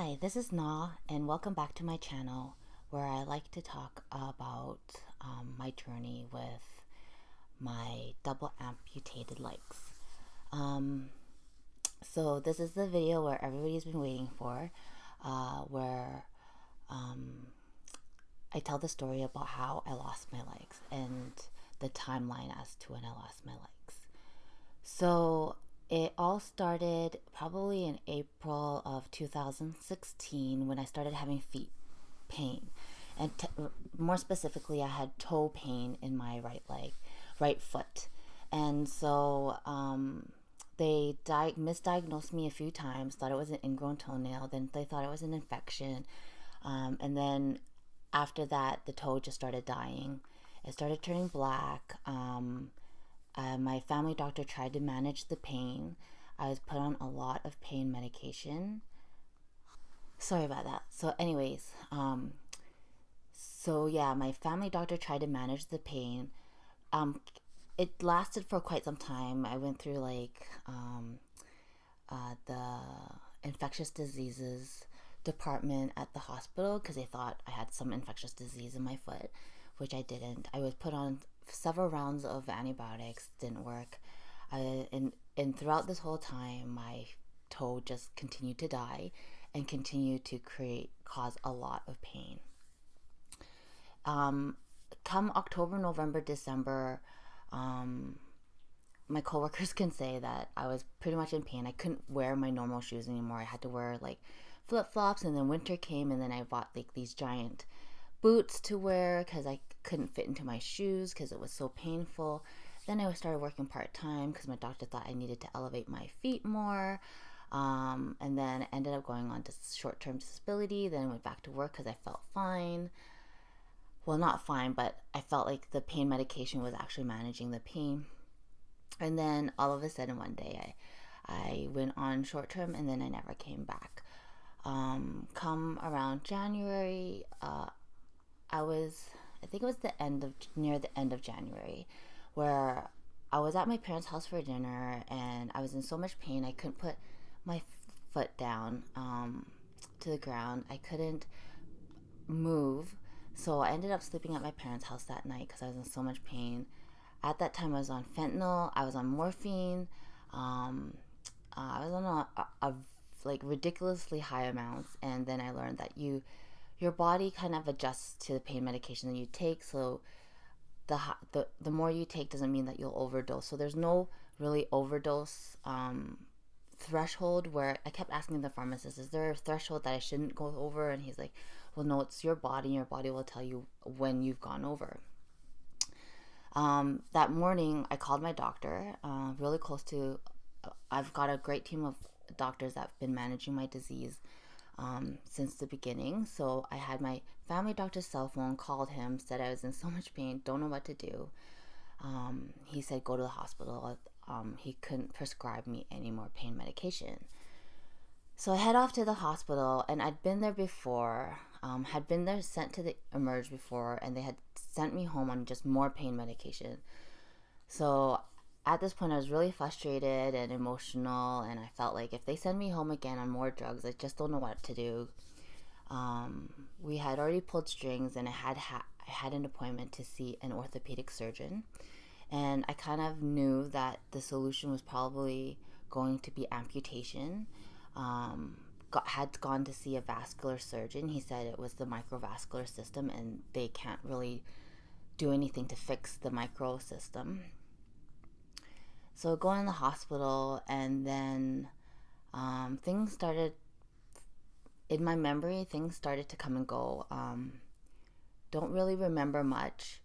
Hi, this is Na, and welcome back to my channel where I like to talk about my journey with my double amputated legs. Um, so this is the video where everybody's been waiting for, where I tell the story about how I lost my legs and the timeline as to when I lost my legs. So it all started probably in April of 2016 when I started having feet pain. And more specifically, I had toe pain in my right leg, right foot. And so they misdiagnosed me a few times, thought it was an ingrown toenail, then they thought it was an infection. And then after that, the toe just started dying. It started turning black. My family doctor tried to manage the pain. I was put on a lot of pain medication. Sorry about that. So anyways, my family doctor tried to manage the pain. It lasted for quite some time. I went through the infectious diseases department at the hospital because they thought I had some infectious disease in my foot, which I didn't. I was put on several rounds of antibiotics, didn't work. And throughout this whole time, my toe just continued to die and continued to cause a lot of pain. Come October, November, December, my coworkers can say that I was pretty much in pain. I couldn't wear my normal shoes anymore. I had to wear like flip-flops, and then winter came, and then I bought like these giant boots to wear because I couldn't fit into my shoes because it was so painful. Then I started working part-time because my doctor thought I needed to elevate my feet more. And then ended up going on to short-term disability. Then I went back to work because I felt fine. Well, not fine, but I felt like the pain medication was actually managing the pain. And then all of a sudden one day I went on short-term, and then I never came back. Come around January, I think it was near the end of January, where I was at my parents' house for dinner, and I was in so much pain I couldn't put my foot down to the ground. I couldn't move, so I ended up sleeping at my parents' house that night because I was in so much pain. At that time, I was on fentanyl, I was on morphine, I was on a like ridiculously high amounts, and then I learned that your body kind of adjusts to the pain medication that you take. So the more you take doesn't mean that you'll overdose. So there's no really overdose threshold, where I kept asking the pharmacist, is there a threshold that I shouldn't go over? And he's like, well, no, it's your body. Your body will tell you when you've gone over. That morning, I called my doctor, really close to, I've got a great team of doctors that have been managing my disease since the beginning. So I had my family doctor's cell phone, called him, said I was in so much pain, don't know what to do. He said go to the hospital. He couldn't prescribe me any more pain medication. So I head off to the hospital, and I'd been there before, had been there, sent to the emerge before, and they had sent me home on just more pain medication. So at this point, I was really frustrated and emotional, and I felt like if they send me home again on more drugs, I just don't know what to do. We had already pulled strings, and I had an appointment to see an orthopedic surgeon, and I kind of knew that the solution was probably going to be amputation. Had gone to see a vascular surgeon. He said it was the microvascular system, and they can't really do anything to fix the micro system. So going in the hospital, and then things started, in my memory, things started to come and go. Don't really remember much.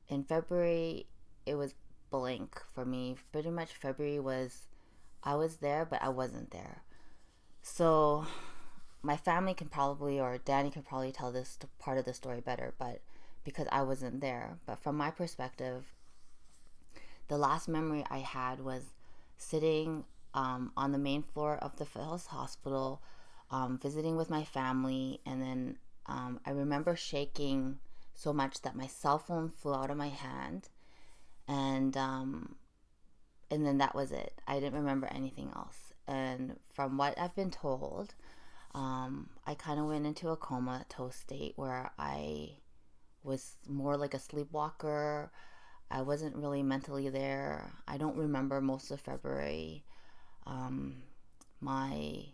In February, it was blank for me. Pretty much February was, I was there, but I wasn't there. So my family can probably, or Danny can probably tell this part of the story better, but because I wasn't there. But from my perspective, the last memory I had was sitting on the main floor of the hospital, visiting with my family, and then I remember shaking so much that my cell phone flew out of my hand, and then that was it. I didn't remember anything else. and from what I've been told, I kind of went into a comatose state where I was more like a sleepwalker. I wasn't really mentally there. I don't remember most of February. Um, my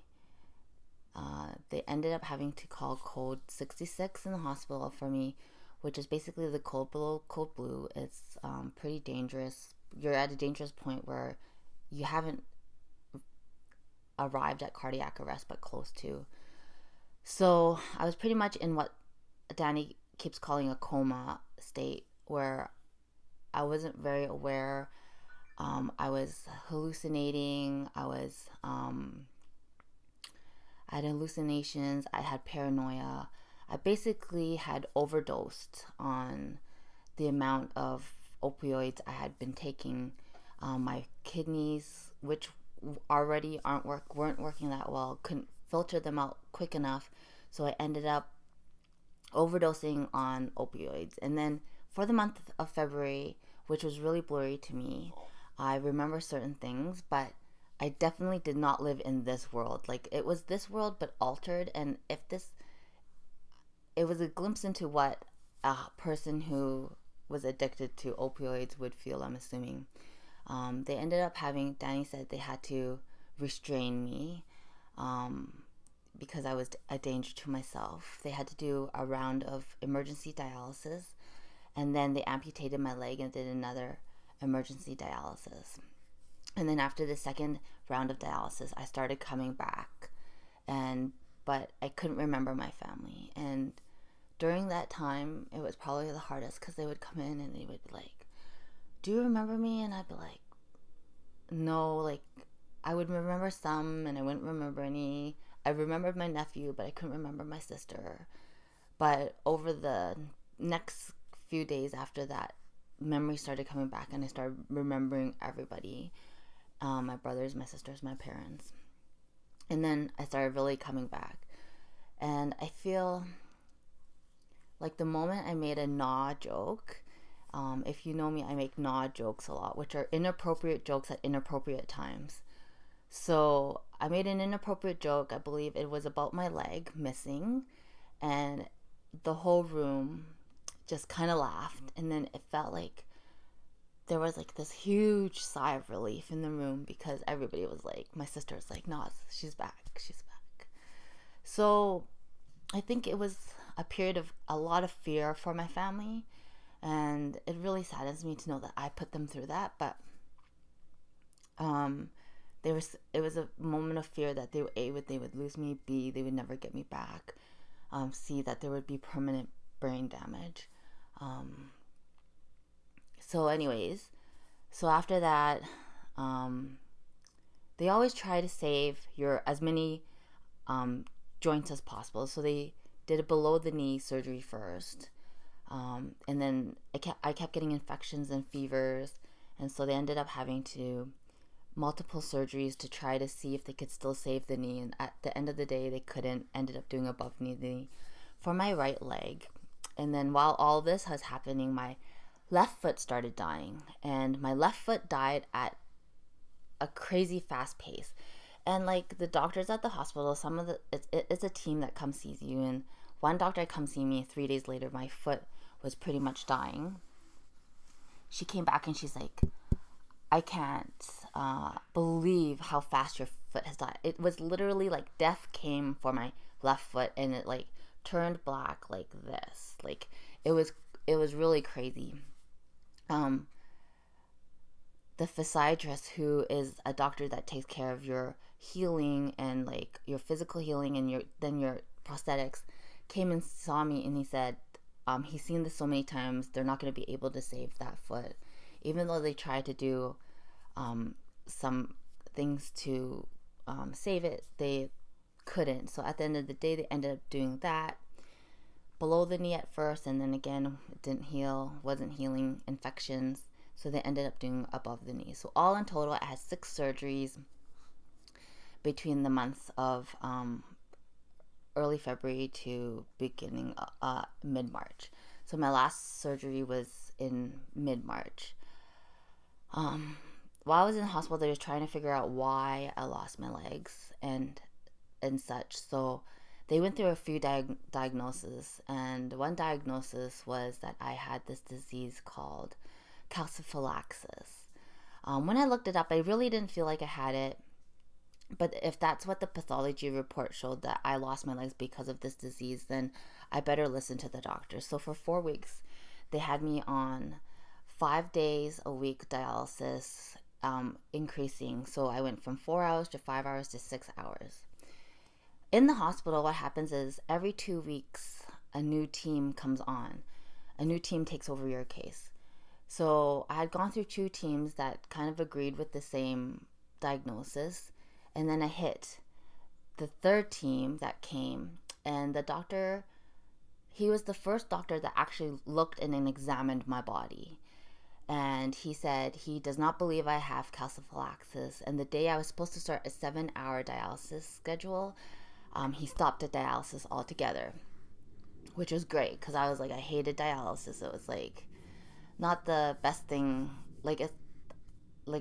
They ended up having to call code 66 in the hospital for me, which is basically the code below code blue. It's pretty dangerous. You're at a dangerous point where you haven't arrived at cardiac arrest, but close to. So I was pretty much in what Danny keeps calling a coma state, where I wasn't very aware. I was hallucinating. I had hallucinations. I had paranoia. I basically had overdosed on the amount of opioids I had been taking. My kidneys, which already weren't working that well, couldn't filter them out quick enough, so I ended up overdosing on opioids. And then for the month of February, which was really blurry to me, I remember certain things, but I definitely did not live in this world. Like, it was this world but altered. And it was a glimpse into what a person who was addicted to opioids would feel, I'm assuming. They ended up Danny said they had to restrain me because I was a danger to myself. They had to do a round of emergency dialysis, and then they amputated my leg and did another emergency dialysis. And then after the second round of dialysis, I started coming back, but I couldn't remember my family. And during that time, it was probably the hardest, because they would come in and they would be like, "Do you remember me?" And I'd be like, "No." Like, I would remember some and I wouldn't remember any. I remembered my nephew, but I couldn't remember my sister. But over the next few days after that, memory started coming back and I started remembering everybody. My brothers, my sisters, my parents. And then I started really coming back. And I feel like the moment I made a gnaw joke, if you know me, I make gnaw jokes a lot, which are inappropriate jokes at inappropriate times. So I made an inappropriate joke. I believe it was about my leg missing, and the whole room just kind of laughed. And then it felt like there was like this huge sigh of relief in the room, because everybody was like, my sister was like, "No, she's back, she's back." So I think it was a period of a lot of fear for my family, and it really saddens me to know that I put them through that. But it was a moment of fear that they would lose me, B, they would never get me back, C, that there would be permanent brain damage. So anyways, so after that, they always try to save your as many joints as possible. So they did a below the knee surgery first, and then I kept getting infections and fevers, and so they ended up having to multiple surgeries to try to see if they could still save the knee. And at the end of the day, they couldn't. Ended up doing above knee for my right leg. And then while all this was happening, my left foot started dying, and my left foot died at a crazy fast pace. And like the doctors at the hospital, it's a team that comes sees you, and one doctor comes see me 3 days later. My foot was pretty much dying. She came back and she's like, "I can't believe how fast your foot has died." It was literally like death came for my left foot, and it like turned black like this. Like it was really crazy. The physiatrist, who is a doctor that takes care of your healing and like your physical healing and your prosthetics, came and saw me, and he said, he's seen this so many times, they're not going to be able to save that foot. Even though they tried to do some things to save it, they couldn't. So at the end of the day, they ended up doing that below the knee at first, and then again, it didn't heal, wasn't healing infections. So they ended up doing above the knee. So all in total, I had 6 surgeries between the months of early February to beginning mid-March. So my last surgery was in mid-March. while I was in the hospital, they were trying to figure out why I lost my legs and such. So they went through a few diagnoses, and one diagnosis was that I had this disease called calciphylaxis. When I looked it up, I really didn't feel like I had it. But if that's what the pathology report showed, that I lost my legs because of this disease, then I better listen to the doctor. So for 4 weeks, they had me on 5 days a week dialysis, increasing. So I went from 4 hours to 5 hours to 6 hours. In the hospital, what happens is every 2 weeks, a new team comes on. A new team takes over your case. So I had gone through 2 teams that kind of agreed with the same diagnosis. And then I hit the 3rd team that came, and the doctor, he was the first doctor that actually looked and examined my body. And he said he does not believe I have calciphylaxis. And the day I was supposed to start a 7-hour dialysis schedule, he stopped the dialysis altogether, which was great because I was like, I hated dialysis. It was like not the best thing. Like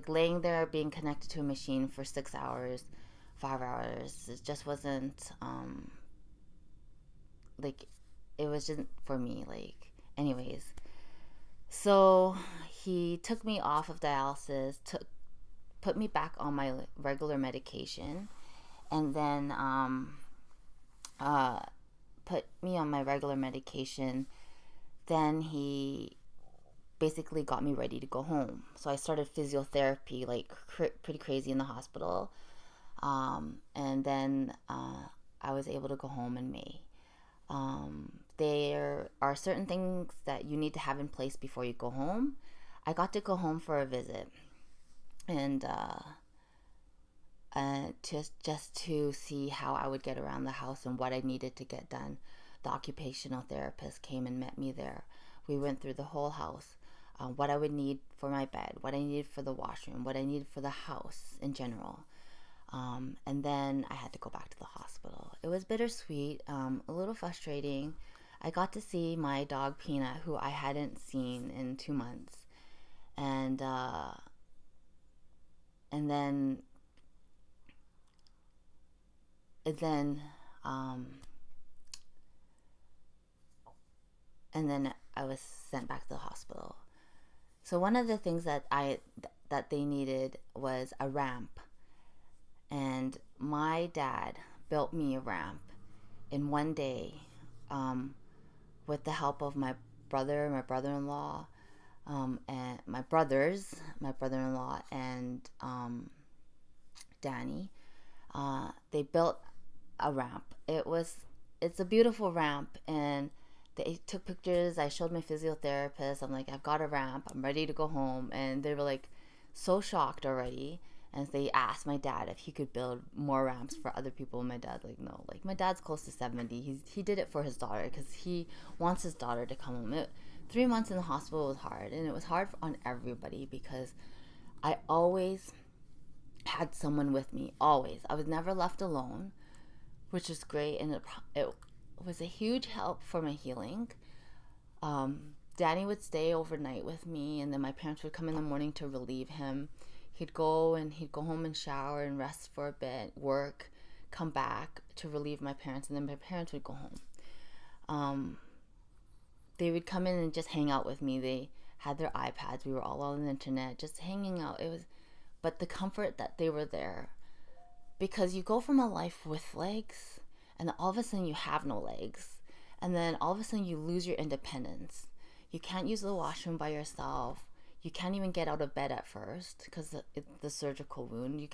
laying there being connected to a machine for 6 hours, 5 hours, it just wasn't like, it was just for me. Like, anyways, so he took me off of dialysis, put me back on my regular medication, and then put me on my regular medication. Then he basically got me ready to go home. So I started physiotherapy, like pretty crazy in the hospital. And then I was able to go home in May. There are certain things that you need to have in place before you go home. I got to go home for a visit, and just to see how I would get around the house and what I needed to get done. The occupational therapist came and met me there. We went through the whole house. What I would need for my bed, what I needed for the washroom, what I needed for the house in general. And then I had to go back to the hospital. It was bittersweet, a little frustrating. I got to see my dog Peanut, who I hadn't seen in 2 months. And then I was sent back to the hospital. So one of the things that they needed was a ramp, and my dad built me a ramp in one day, with the help of my brother, my brother-in-law, and my brother-in-law, and Danny. They built a ramp. It's a beautiful ramp, and they took pictures. I showed my physiotherapist. I'm like, I've got a ramp. I'm ready to go home. And they were like so shocked already. And they asked my dad if he could build more ramps for other people. My dad's like, no. Like, my dad's close to 70. He did it for his daughter because he wants his daughter to come home. 3 months in the hospital was hard. And it was hard on everybody because I always had someone with me. Always. I was never left alone, which is great. And it was a huge help for my healing. Danny would stay overnight with me, and then my parents would come in the morning to relieve him. He'd go home and shower and rest for a bit, work, come back to relieve my parents, and then my parents would go home. They would come in and just hang out with me. They had their iPads. We were all on the internet, just hanging out. But the comfort that they were there, because you go from a life with legs, and then all of a sudden you have no legs, and then all of a sudden you lose your independence. You can't use the washroom by yourself. You can't even get out of bed at first because the surgical wound.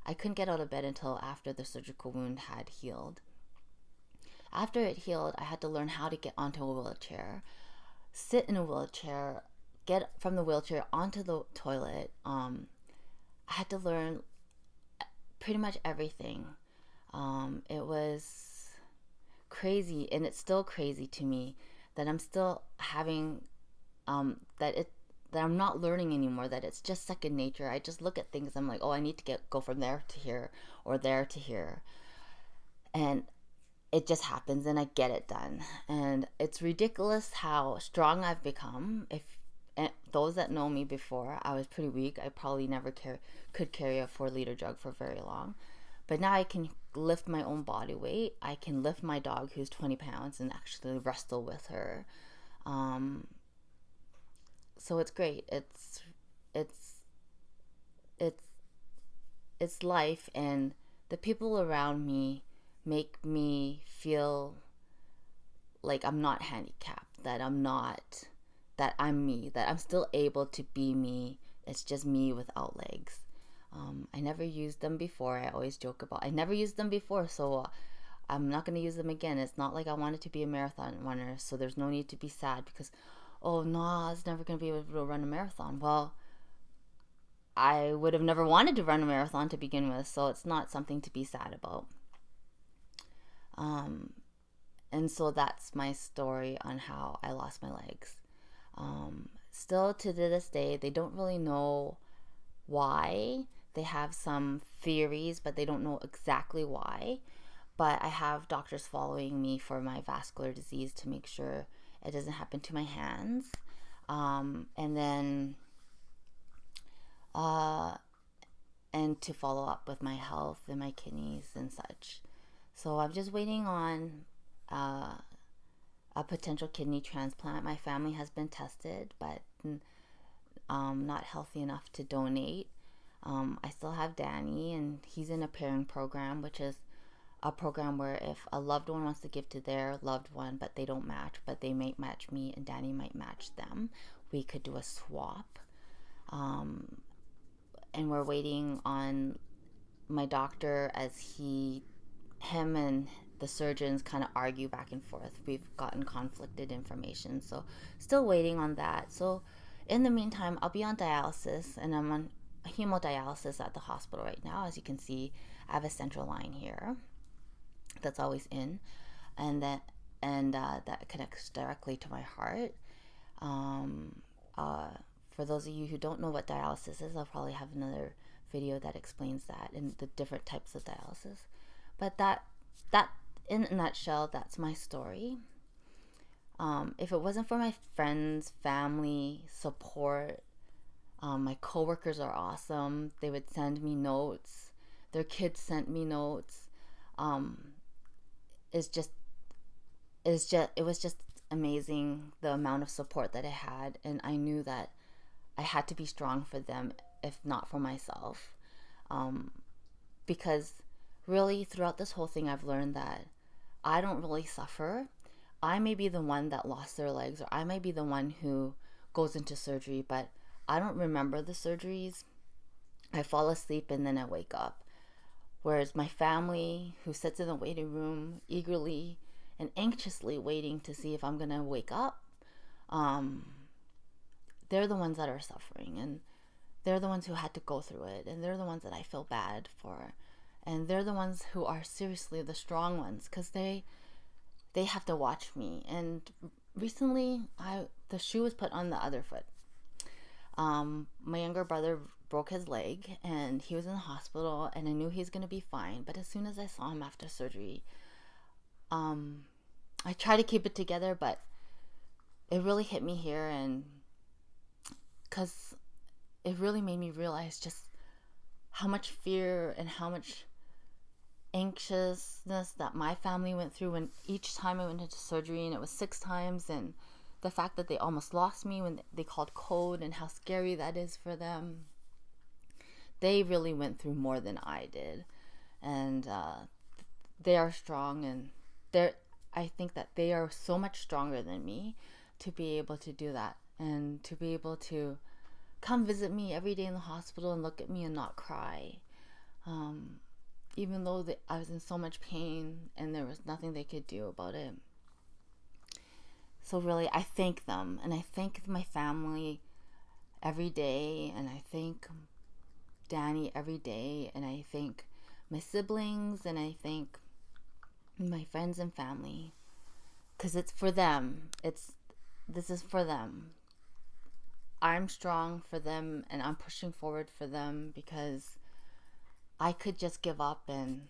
I couldn't get out of bed until after the surgical wound had healed. After it healed, I had to learn how to get onto a wheelchair, sit in a wheelchair, get from the wheelchair onto the toilet. I had to learn pretty much everything. It was crazy, and it's still crazy to me that I'm still having that I'm not learning anymore, that it's just second nature. I just look at things, I'm like, oh, I need to go from there to here or there to here, and it just happens, and I get it done. And it's ridiculous how strong I've become. those that know me before, I was pretty weak. I probably never could carry a 4-liter jug for very long. But now I can lift my own body weight. I can lift my dog who's 20 pounds and actually wrestle with her. So it's great. It's it's it's life, and the people around me make me feel like I'm not handicapped, that I'm me, that I'm still able to be me. It's just me without legs. I never used them before. I always joke about I never used them before, so I'm not going to use them again. It's not like I wanted to be a marathon runner, so there's no need to be sad because, oh no, I was never going to be able to run a marathon. Well, I would have never wanted to run a marathon to begin with, so it's not something to be sad about. And so that's my story on how I lost my legs. Still to this day, they don't really know why. They have some theories, but they don't know exactly why. But I have doctors following me for my vascular disease to make sure it doesn't happen to my hands. And then and to follow up with my health and my kidneys and such. So I'm just waiting on a potential kidney transplant. My family has been tested, but not healthy enough to donate. I still have Danny, and he's in a pairing program, which is a program where if a loved one wants to give to their loved one, but they don't match, but they might match me and Danny might match them, we could do a swap. And we're waiting on my doctor as him and the surgeons kind of argue back and forth. We've gotten conflicted information, so still waiting on that. So in the meantime, I'll be on dialysis, and I'm on hemodialysis at the hospital right now. As you can see, I have a central line here that's always in, and that connects directly to my heart. For those of you who don't know what dialysis is, I'll probably have another video that explains that and the different types of dialysis. But that in a nutshell, that's my story. If it wasn't for my friends, family, support, my coworkers are awesome. They would send me notes. Their kids sent me notes. It was just amazing, the amount of support that I had, and I knew that I had to be strong for them, if not for myself. Because really, throughout this whole thing, I've learned that I don't really suffer. I may be the one that lost their legs, or I may be the one who goes into surgery, but I don't remember the surgeries. I fall asleep and then I wake up. Whereas my family, who sits in the waiting room eagerly and anxiously waiting to see if I'm going to wake up, they're the ones that are suffering, and they're the ones who had to go through it, and they're the ones that I feel bad for, and they're the ones who are seriously the strong ones, because they have to watch me. And recently, the shoe was put on the other foot. My younger brother broke his leg, and he was in the hospital, and I knew he was going to be fine. But as soon as I saw him after surgery, I tried to keep it together, but it really hit me here, and because it really made me realize just how much fear and how much anxiousness that my family went through when each time I went into surgery, and it was 6 times, and the fact that they almost lost me when they called code, and how scary that is for them. They really went through more than I did, and they are strong, and I think that they are so much stronger than me to be able to do that, and to be able to come visit me every day in the hospital and look at me and not cry, even though I was in so much pain and there was nothing they could do about it. So really, I thank them, and I thank my family every day, and I thank Danny every day, and I thank my siblings, and I thank my friends and family, because it's for them. This is for them. I'm strong for them, and I'm pushing forward for them, because I could just give up and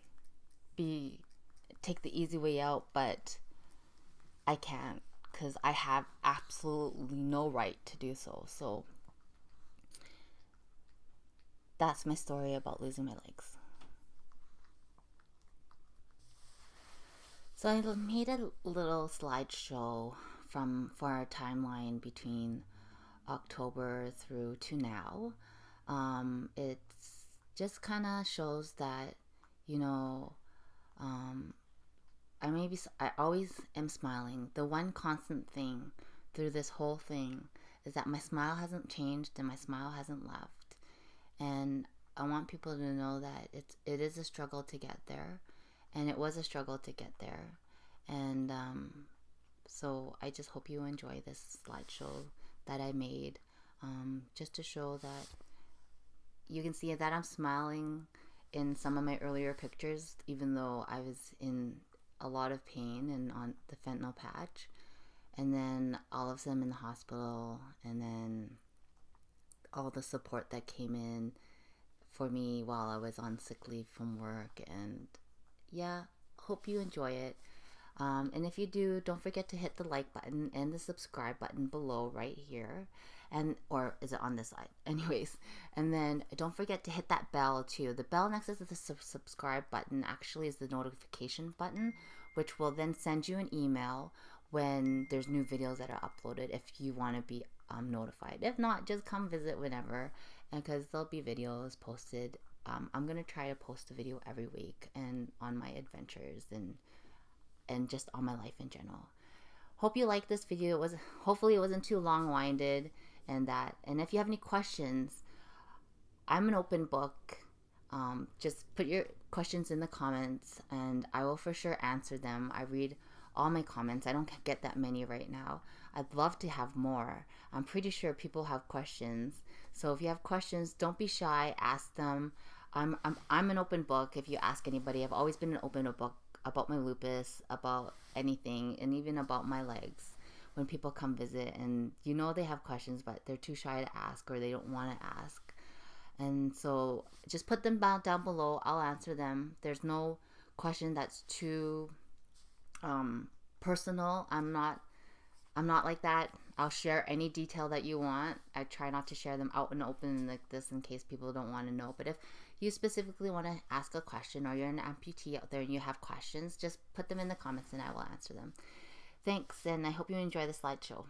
take the easy way out, but I can't, because I have absolutely no right to do so. So that's my story about losing my legs. So I made a little slideshow for our timeline between October through to now. It's just kind of shows that, you know, um, I always am smiling. The one constant thing through this whole thing is that my smile hasn't changed and my smile hasn't left. And I want people to know that it is a struggle to get there, and it was a struggle to get there. And so I just hope you enjoy this slideshow that I made, just to show that you can see that I'm smiling in some of my earlier pictures, even though I was in a lot of pain and on the fentanyl patch, and then all of them in the hospital, and then all the support that came in for me while I was on sick leave from work. And yeah, hope you enjoy it. And if you do, don't forget to hit the like button and the subscribe button below right here. And or is it on this side? Anyways, and then don't forget to hit that bell too. The bell next to the subscribe button actually is the notification button, which will then send you an email when there's new videos that are uploaded if you want to be notified. If not, just come visit whenever, and because there'll be videos posted. I'm gonna try to post a video every week and on my adventures and just on my life in general. Hope you like this video. Hopefully it wasn't too long-winded, and if you have any questions, I'm an open book. Just put your questions in the comments and I will for sure answer them. I read all my comments. I don't get that many right now. I'd love to have more. I'm pretty sure people have questions. So if you have questions, don't be shy. Ask them. I'm an open book. If you ask anybody, I've always been an open book about my lupus, about anything, and even about my legs. When people come visit and they have questions, but they're too shy to ask or they don't want to ask. And so just put them down below. I'll answer them. There's no question that's too personal. I'm not like that. I'll share any detail that you want. I try not to share them out in open like this in case people don't want to know. But if you specifically want to ask a question, or you're an amputee out there and you have questions, just put them in the comments and I will answer them. Thanks, and I hope you enjoy the slideshow.